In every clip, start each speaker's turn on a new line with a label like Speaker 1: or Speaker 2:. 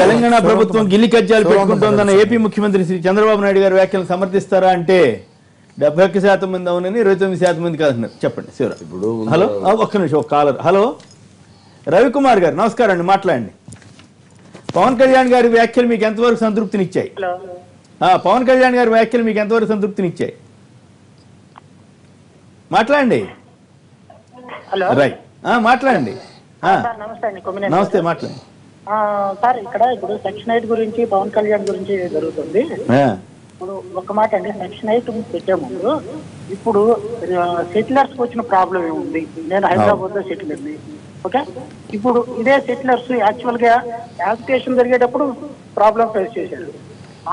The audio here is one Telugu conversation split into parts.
Speaker 1: తెలంగాణ ప్రభుత్వం గిల్లి కజ్జాలు పెట్టుకుంటోందన్న ఏపీ ముఖ్యమంత్రి శ్రీ చంద్రబాబు నాయుడు గారి వ్యాఖ్యలు సమర్థిస్తారా అంటే 71% మంది అవునని 29% మంది కాదంటున్నారు. చెప్పండి శివరాజ్. ఇప్పుడు హలో, ఒక్క నిమిషం, ఒక కాలర్. హలో రవికుమార్ గారు, నమస్కారం అండి, మాట్లాడండి. పవన్ కళ్యాణ్ గారి వ్యాఖ్యలు మీకు ఎంతవరకు సంతృప్తినిచ్చాయి? పవన్ కళ్యాణ్ గారి వ్యాఖ్యలు మీకు ఎంతవరకు సంతృప్తినిచ్చాయి? మాట్లాడండి. రైట్, మాట్లాడండి. నమస్తే, మాట్లాడండి
Speaker 2: సార్. ఇక్కడ ఇప్పుడు సెక్షన్ 8 గురించి పవన్ కళ్యాణ్ గురించి జరుగుతుంది. ఇప్పుడు ఒక మాట అండి, సెక్షన్ 8 పెట్టే ముందు ఇప్పుడు సెటిలర్స్ వచ్చిన ప్రాబ్లం ఏముంది? నేను హైదరాబాద్ లో సెటిలర్ని. ఓకే, ఇప్పుడు ఇదే సెటిలర్స్ యాక్చువల్ గా యాజిటేషన్ జరిగేటప్పుడు ప్రాబ్లం ఫేస్ చేశారు.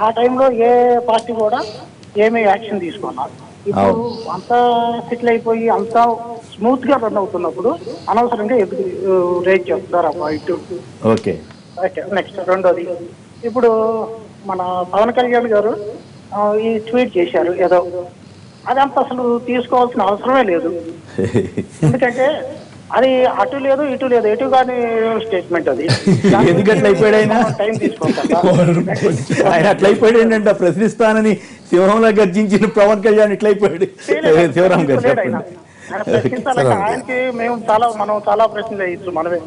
Speaker 2: ఆ టైంలో ఏ పార్టీ కూడా ఏమీ యాక్షన్ తీసుకున్నారు. ఇప్పుడు అంతా సెటిల్ అయిపోయి అంతా స్మూత్ గా రన్ అవుతున్నప్పుడు అనవసరంగా రేట్ చేస్తున్నారు ఆ పాయింట్.
Speaker 1: ఓకే,
Speaker 2: నెక్స్ట్ రెండోది, ఇప్పుడు మన పవన్ కళ్యాణ్ గారు ఈ ట్వీట్ చేశారు ఏదో, అదంతా అసలు తీసుకోవాల్సిన అవసరమే లేదు. ఎందుకంటే అది అటు లేదు ఇటు లేదు, ఎటు కానీ స్టేట్మెంట్. అది
Speaker 1: ఎందుకట్లా అయిపోయాడు ఆయన?
Speaker 2: టైం తీసుకోవాలి.
Speaker 1: ఆయన అట్లా అయిపోయాడు ఏంటంటే ప్రశ్నిస్తానని సింహంలా గర్జించిన పవన్ కళ్యాణ్ ఇట్లా అయిపోయాడు. శివరామ్ గారు చెప్పండి.
Speaker 2: ఆయనకి మనం చాలా ప్రశ్నలు వేయచ్చు మనమే.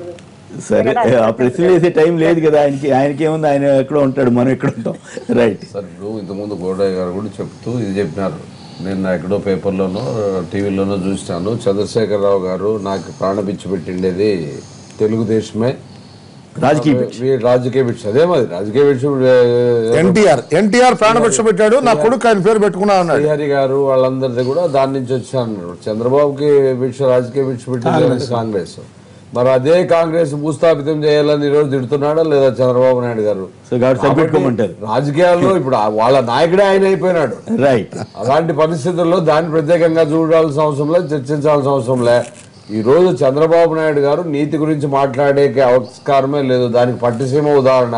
Speaker 1: సరే, ఆ ప్రశ్నలు వేసే టైం లేదు కదా ఆయనకి ఏముంది, ఆయన ఎక్కడో ఉంటాడు, మనం ఎక్కడ ఉంటాం. Right
Speaker 3: sir. ఇప్పుడు ఇంతకుముందు గౌడయ్య గారు కూడా చెప్తూ ఇది చెప్పినారు, నేను ఎక్కడో పేపర్లోనో టీవీలోనో చూసినాను, చంద్రశేఖరరావు గారు నాకు ప్రాణపిచ్చి పెట్టిండేది తెలుగుదేశమే, రాజకీయ భిక్ష. అదే మరి రాజకీయ భిక్ష.
Speaker 4: ఎన్టీఆర్ ప్రాణభిక్ష పెట్టాడు, నా కొడుకు ఆయన పేరు పెట్టుకున్నా అన్నాడు.
Speaker 3: శ్రీహరి గారు వాళ్ళందరిది కూడా దాని నుంచి వచ్చాను. చంద్రబాబుకి భిక్ష, రాజకీయ భిక్ష పెట్టింది కాంగ్రెస్. మరి అదే కాంగ్రెస్ భూస్థాపితం చేయాలని ఈరోజు తిడుతున్నాడా లేదా చంద్రబాబు నాయుడు గారు? రాజకీయాల్లో ఇప్పుడు వాళ్ళ నాయకుడే ఆయన అయిపోయినాడు.
Speaker 1: రైట్.
Speaker 3: అలాంటి పరిస్థితుల్లో దాన్ని ప్రత్యేకంగా చూడాల్సిన అవసరం లేదు, చర్చించాల్సిన అవసరం లే. ఈ రోజు చంద్రబాబు నాయుడు గారు నీతి గురించి మాట్లాడే ఆవిష్కారమే లేదు. దానికి పట్టిసీమ ఉదాహరణ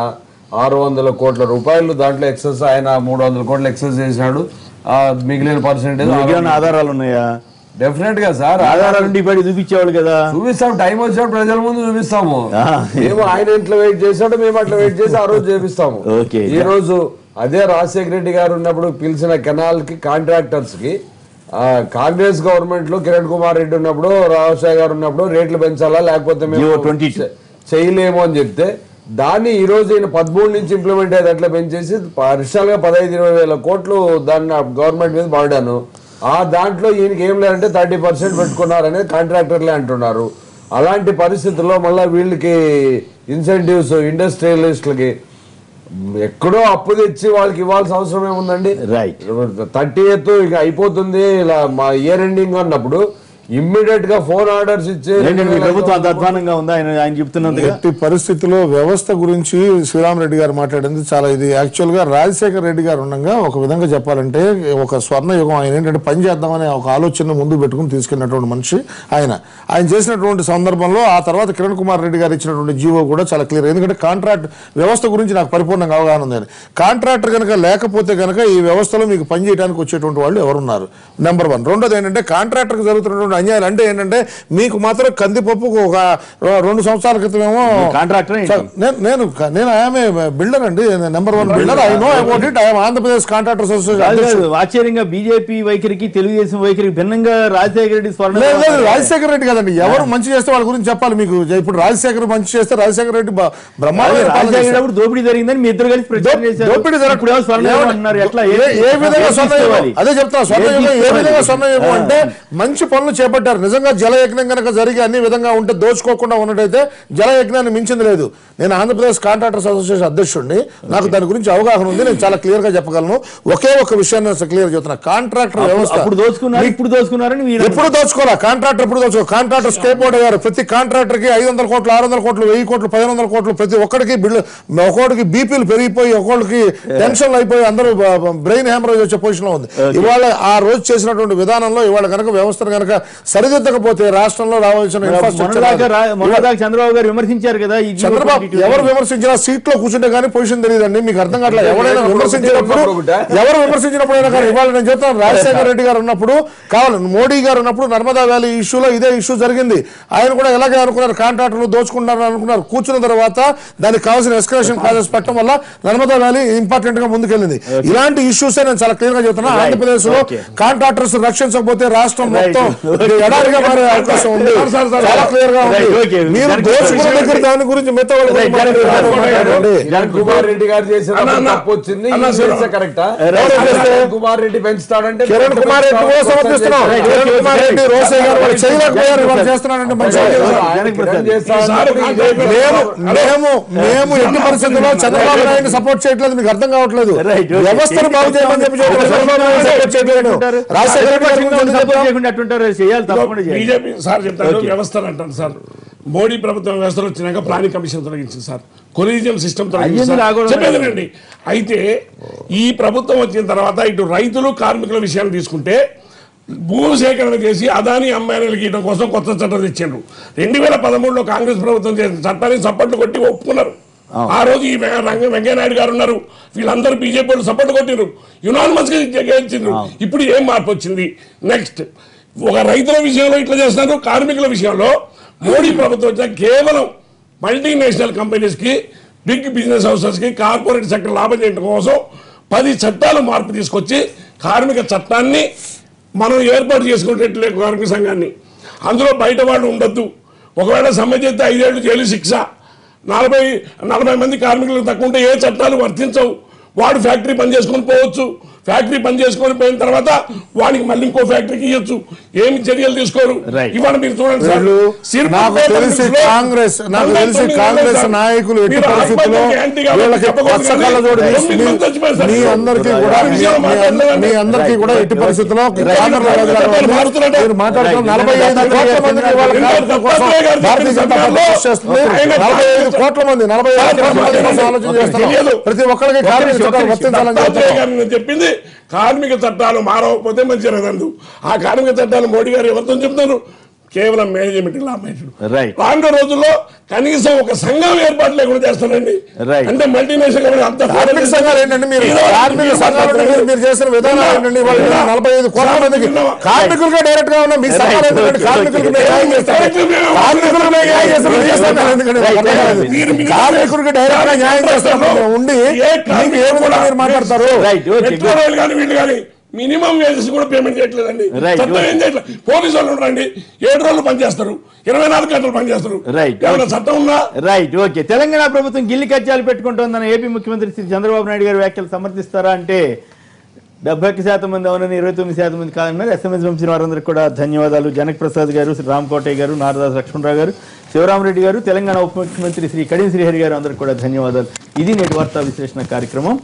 Speaker 3: 600 కోట్ల రూపాయలు, దాంట్లో ఎక్సెస్ ఆయన 300 కోట్లు ఎక్సెస్ చేసినాడు. మిగిలిన పర్సెంటేజ్
Speaker 1: ఆధారాలు ఉన్నాయా?
Speaker 3: డెఫినెట్ గా సార్,
Speaker 1: ఆధారాలు చూపించేవాళ్ళు కదా.
Speaker 3: చూపిస్తాం, టైం వచ్చినప్పుడు ప్రజల ముందు చూపిస్తాము. మేము ఆయన ఇంట్లో వెయిట్ చేసాడు, మేము అట్లా వెయిట్ చేసి ఆ రోజు చేపిస్తాము. ఈ రోజు అదే రాజశేఖర రెడ్డి గారు ఉన్నప్పుడు పిలిచిన కెనాల్ కి కాంట్రాక్టర్స్ కి కాంగ్రెస్ గవర్నమెంట్ లో కిరణ్ కుమార్ రెడ్డి ఉన్నప్పుడు, రాజశేఖర్ గారు ఉన్నప్పుడు రేట్లు పెంచాలా లేకపోతే మేము చేయలేము అని చెప్తే, దాన్ని ఈ రోజు ఈయన 13 నుంచి ఇంప్లిమెంట్ అయ్యేది అట్లా పెంచేసి వర్షాలుగా 15-20 వేల కోట్లు దాన్ని గవర్నమెంట్ మీద పడ్డాను. దాంట్లో ఈయనకి ఏం లేదంటే 30% పెట్టుకున్నారనేది కాంట్రాక్టర్లే అంటున్నారు. అలాంటి పరిస్థితుల్లో మళ్ళీ వీళ్ళకి ఇన్సెంటివ్స్ ఇండస్ట్రియలిస్టులకి ఎక్కడో అప్పు తెచ్చి వాళ్ళకి ఇవ్వాల్సిన అవసరం ఏముందండి?
Speaker 1: రైట్.
Speaker 3: 30th ఇక అయిపోతుంది ఇలా మా ఇయర్ ఎండింగ్ అన్నప్పుడు ఇమ్మీడియట్ గా ఫోన్ ఆర్డర్స్ ఇచ్చే
Speaker 1: అధ్వానంగా ఉంది ఆయన చెప్తున్నంత.
Speaker 4: ఎట్టి పరిస్థితుల్లో వ్యవస్థ గురించి శ్రీరామరెడ్డి గారు మాట్లాడింది చాలా ఇది. యాక్చువల్ గా రాజశేఖర రెడ్డి గారు ఉండగా ఒక విధంగా చెప్పాలంటే ఒక స్వర్ణ యుగం. ఆయన ఏంటంటే పని చేద్దామనే ఒక ఆలోచన ముందు పెట్టుకుని తీసుకెళ్ళినటువంటి మనిషి ఆయన చేసినటువంటి సందర్భంలో ఆ తర్వాత కిరణ్ కుమార్ రెడ్డి గారు ఇచ్చినటువంటి జీవో కూడా చాలా క్లియర్. ఎందుకంటే కాంట్రాక్ట్ వ్యవస్థ గురించి నాకు పరిపూర్ణంగా అవగాహన ఉంది. కాంట్రాక్టర్ కనుక లేకపోతే కనుక ఈ వ్యవస్థలో మీకు పని చేయడానికి వచ్చేటువంటి వాళ్ళు ఎవరున్నారు? నెంబర్ 1. రెండోది ఏంటంటే కాంట్రాక్టర్కి జరుగుతున్నటువంటి అన్యాయాలు అంటే ఏంటంటే మీకు మాత్రం కందిపప్పు ఒక 2 సంవత్సరాల క్రితమేమో
Speaker 1: కాంట్రాక్టర్,
Speaker 4: నేను ఐఎమ్ బిల్డర్ అండి, number 1 builder. I know about it. I'm Andhra Pradesh contractors association.
Speaker 1: ఆశ్చర్యంగా బీజేపీ వైఖరికి తెలుగుదేశం వైఖరికి భిన్నంగా రాజశేఖర రెడ్డి
Speaker 4: రాజశేఖర రెడ్డి కదండి, ఎవరు మంచి చేస్తే వాళ్ళ గురించి చెప్పాలి మీకు. ఇప్పుడు రాజశేఖర్ మంచి చేస్తే రాజశేఖర రెడ్డి
Speaker 1: బ్రహ్మాండ దోపిడీ జరిగిందని మీ ఇద్దరు కలిసి ప్రచారం చేశారు.
Speaker 4: ఏ విధంగా స్వర్ణయుగం, అదే చెప్తా, స్వర్ణయుగం ఏ విధంగా స్వర్ణయుగం అంటే మంచి పనులు చేపట్టారు. నిజంగా జలయజ్ఞం కనుక జరిగి అన్ని విధంగా ఉంటే దోచుకోకుండా ఉన్నట్టయితే జలయజ్ఞాన్ని మించింది లేదు. నేను ఆంధ్రప్రదేశ్ కాంట్రాక్టర్స్ అసోసియేషన్ అధ్యక్షుడిని, నాకు దాని గురించి అవగాహన ఉంది. నేను చాలా క్లియర్ గా చెప్పగలను. ఒకే ఒక విషయాన్ని క్లియర్ చెప్తున్నా, కాంట్రాక్టర్ వ్యవస్థ
Speaker 1: ఎప్పుడు
Speaker 4: దోచుకోవాలా? కాంట్రాక్టర్ ఎప్పుడు దోచుకో? కాంట్రాక్టర్ స్కేప్ అవుట్ అయ్యారు. ప్రతి కాంట్రాక్టర్ కి 500 కోట్లు 600 కోట్లు 1000 కోట్లు 1500 కోట్లు ప్రతి ఒక్కడికి బిల్లు, ఒక్కొక్కడికి బీపీలు పెరిగిపోయి ఒక్కొక్కడికి టెన్షన్లు అయిపోయి అందరూ బ్రెయిన్ హ్యామరేజ్ వచ్చే పొజిషన్ లో ఉంది. ఇవాళ ఆ రోజు చేసినటువంటి విధానంలో ఇవాళ కనుక వ్యవస్థను కనుక సరిదిద్దకపోతే రాష్ట్రంలో రావాల్సిన
Speaker 1: చంద్రబాబు గారు విమర్శించారు కదా.
Speaker 4: చంద్రబాబు ఎవరు విమర్శించినా సీట్ లో కూర్చుంటే కానీ పొజిషన్ తెలియదండి. మీకు అర్థం కావట్లేదు. ఎవరైనా విమర్శించినప్పుడు అయినా కానీ ఇవాళ నేను చెప్తాను, రాజశేఖర రెడ్డి గారు ఉన్నప్పుడు కావాలి, మోడీ గారు ఉన్నప్పుడు నర్మదా వ్యాలీ ఇష్యూలో ఇదే ఇష్యూ జరిగింది. ఆయన కూడా ఎలాగే అనుకున్నారు, కాంట్రాక్టర్లు దోచుకుంటారని అనుకున్నారు. కూర్చున్న తర్వాత దానికి కావాల్సిన ఎస్కలేషన్ క్లాజెస్ పెట్టడం వల్ల నర్మదా వ్యాలీ ఇంపార్టెంట్ గా ముందుకెళ్ళింది. ఇలాంటి ఇష్యూస్ నేను చాలా క్లియర్ గా చెప్తున్నా. ఆంధ్రప్రదేశ్ లో కాంట్రాక్టర్స్ రక్షించకపోతే రాష్ట్రం మొత్తం ఎడారిగా మారే అవకాశం ఉంది. చాలా క్లియర్ గా ఉంది. మీరు దోచుకున్న దగ్గర దాని గురించి
Speaker 3: కుమార్ రెడ్డి గారు చేసిన తప్పు వచ్చింది. కుమార్ రెడ్డి పెంచుతాడంటే
Speaker 4: కిరణ్ కుమార్ రెడ్డి సమర్థిస్తున్నాం. కిరణ్ కుమార్ రెడ్డి రోసే గారు వాళ్ళు చేయలేకపోయారు, వాళ్ళు చేస్తున్నారంటే మేము ఎన్ని పరిస్థితుల్లో చంద్రబాబు నాయుడు సపోర్ట్ చేయట్లేదు. మీకు అర్థం కావట్లేదు. వ్యవస్థను బాగు చేయమని చెప్పి చంద్రబాబు నాయుడు సపోర్ట్ చేయట్లేదు.
Speaker 5: బీజేపీ సార్ చెప్తాను, వ్యవస్థలు అంటాను సార్. మోడీ ప్రభుత్వం వ్యవస్థలు వచ్చినాక ప్లానింగ్ కమిషన్ తొలగించింది సార్, కొలీజియం సిస్టమ్ చెప్పేదండి. అయితే ఈ ప్రభుత్వం వచ్చిన తర్వాత ఇటు రైతులు కార్మికుల విషయాన్ని తీసుకుంటే భూమి సేకరణ చేసి అదాని అంబానీలకి ఇవ్వడం కోసం కొత్త చట్టం తెచ్చారు. 2013లో కాంగ్రెస్ ప్రభుత్వం చేసిన చట్టాన్ని చప్పట్లు కొట్టి ఒప్పుకున్నారు. ఆ రోజు ఈ వెంకయ్యనాయుడు గారు ఉన్నారు, వీళ్ళందరూ బీజేపీ వాళ్ళు సపోర్ట్ కొట్టిరు, యునానిమస్ గా గెలిచిండ్రు. ఇప్పుడు ఏం మార్పు వచ్చింది? నెక్స్ట్ ఒక రైతుల విషయంలో ఇట్లా చేస్తున్నారు, కార్మికుల విషయంలో మోడీ ప్రభుత్వం వచ్చిన కేవలం మల్టీనేషనల్ కంపెనీస్ కి, బిగ్ బిజినెస్ హౌసెస్ కి, కార్పొరేట్ సెక్టర్ లాభం చేయడం కోసం 10 చట్టాలు మార్పు తీసుకొచ్చి కార్మిక చట్టాన్ని మనం ఏర్పాటు చేసుకునేట్లే కార్మిక సంఘాన్ని. అందులో బయట వాళ్ళు ఉండొద్దు. ఒకవేళ సమ్మె చేస్తే 5 ఏళ్ళు జైలు శిక్ష. 40 మంది కార్మికులకు తక్కువ ఉంటే ఏ చట్టాలు వర్తించవు. వాడు ఫ్యాక్టరీ పని చేసుకొని పోవచ్చు. ఫ్యాక్టరీ పని చేసుకొని పోయిన తర్వాత వాడికి మళ్ళీ ఇంకో ఫ్యాక్టరీకి ఇవ్వచ్చు. ఏమి చర్యలు తీసుకోరు. ఇవాళ మీరు చూడండి సార్,
Speaker 4: కాంగ్రెస్ నాయకులు ఎట్టి పరిస్థితుల్లో మీ అందరికీ కూడా ఎట్టి పరిస్థితుల్లో మాట్లాడుతున్నారు. 45 కోట్ల మందికి భారతీయ జనతా పార్టీ చేస్తుంది. 45 కోట్ల మంది 45 కోట్ల మంది కోసం ఆలోచన చేస్తున్నారు. ప్రతి ఒక్కరికి కార్మిక చట్టాలు వర్తించాలని
Speaker 5: చెప్పింది. కార్మిక చట్టాలు మారవకపోతే మంచి రదందు. ఆ కార్మిక చట్టాలు మోడీ గారు ఎవరితో చెప్తున్నారు? కేవలం మేనేజ్మెంట్ రానున్న రోజుల్లో కనీసం ఒక సంఘం ఏర్పాటు లేకుండా చేస్తానండి. అంటే మల్టీనేషనల్
Speaker 4: కార్మిక సంఘాలు ఏంటంటే మీరు చేసిన విధానాలు ఏంటండి? 45 కోట్ల మందికి కార్మికులుగా డైరెక్ట్ గా ఉన్న మీ సంఘాలు కార్మికులకు కార్మికులకి డైరెక్ట్ గా న్యాయం చేస్తాను ఉండి మీరు మాట్లాడతారు.
Speaker 5: వీళ్ళు కానీ మినిమం వేజెస్ కూడా పేమెంట్ చేయట్లేదండి. చట్టం ఏం చేయట్లేదు. పోలీసు వాళ్ళు ఉంటారండి, 7 రోజులు పనిచేస్తారు, 24 గంటలు పనిచేస్తారు. చట్టం ఉందా?
Speaker 1: Right, okay. తెలంగాణ ప్రభుత్వం గిల్లి కజ్జాలు పెట్టుకుంటోందని ఏపీ ముఖ్యమంత్రి శ్రీ చంద్రబాబు నాయుడు గారి వ్యాఖ్యలు సమర్థిస్తారా అంటే 71% మంది అవునని, 29% మంది కాదన్నారు. SMS పంపిన వారందరికీ కూడా ధన్యవాదాలు. జనక్ ప్రసాద్ గారు, శ్రీ రామకోటయ్య గారు, నారదాస్ లక్ష్మణరావు గారు, శివరామరెడ్డి గారు, తెలంగాణ ఉప ముఖ్యమంత్రి శ్రీ కడియం శ్రీహరి గారు అందరికీ కూడా ధన్యవాదాలు. ఇది నేటి వార్తా విశ్లేషణ కార్యక్రమం.